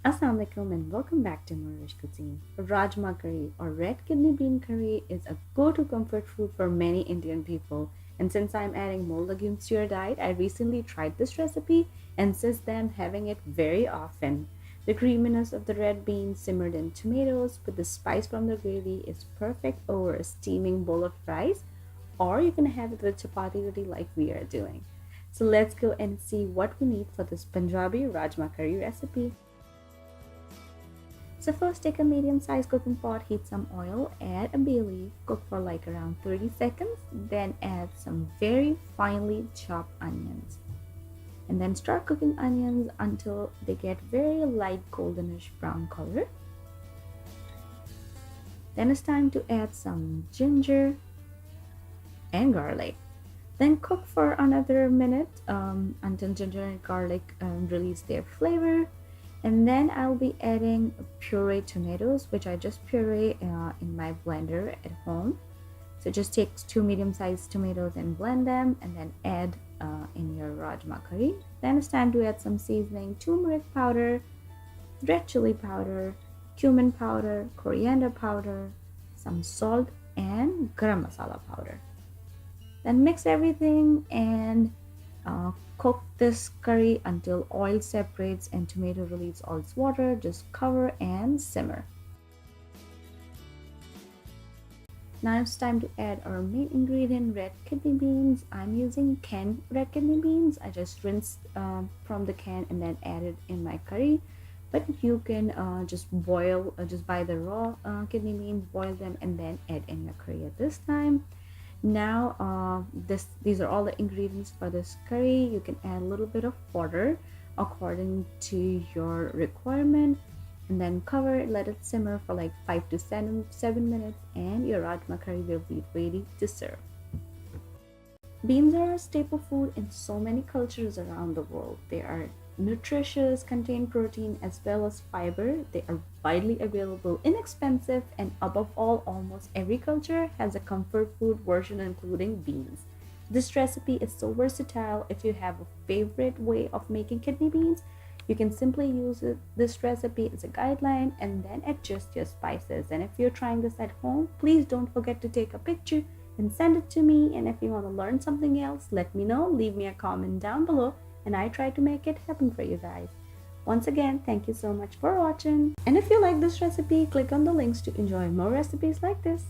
Assalamu alaikum and welcome back to morEwish cuisine. Rajma curry or red kidney bean curry is a go-to comfort food for many Indian people. And since I'm adding more legumes to your diet, I recently tried this recipe and since then having it very often. The creaminess of the red beans simmered in tomatoes with the spice from the gravy is perfect over a steaming bowl of rice, or you can have it with chapati roti like we are doing. So let's go and see what we need for this Punjabi Rajma curry recipe. So first take a medium-sized cooking pot, heat some oil, add a bay leaf, cook for like around 30 seconds, then add some very finely chopped onions. And then start cooking onions until they get very light goldenish brown color. Then it's time to add some ginger and garlic. Then cook for another minute until ginger and garlic release their flavor. And then I'll be adding pureed tomatoes, which I just puree in my blender at home. So just take two medium-sized tomatoes and blend them, and then add in your rajma curry. Then it's time to add some seasoning: turmeric powder, red chili powder, cumin powder, coriander powder, some salt, and garam masala powder. Then mix everything and cook this curry until oil separates and tomato release all its water. Just cover and simmer. Now it's time to add our main ingredient, red kidney beans. I'm using canned red kidney beans. I just rinsed from the can and then added in my curry. But you can just boil, just buy the raw kidney beans, boil them, and then add in your curry at this time. Now these are all the ingredients for this curry. You can add a little bit of water according to your requirement, and then cover it, let it simmer for like 5 to 7 minutes, and your rajma curry will be ready to serve. Beans are a staple food in so many cultures around the world. They are nutritious, contain protein as well as fiber. They are widely available, inexpensive, and above all, almost every culture has a comfort food version including beans. This recipe is so versatile. If you have a favorite way of making kidney beans, you can simply use this recipe as a guideline and then adjust your spices. And if you're trying this at home, please don't forget to take a picture and send it to me. And if you want to learn something else, let me know. Leave me a comment down below and I try to make it happen for you guys. Once again, thank you so much for watching. And if you like this recipe, click on the links to enjoy more recipes like this.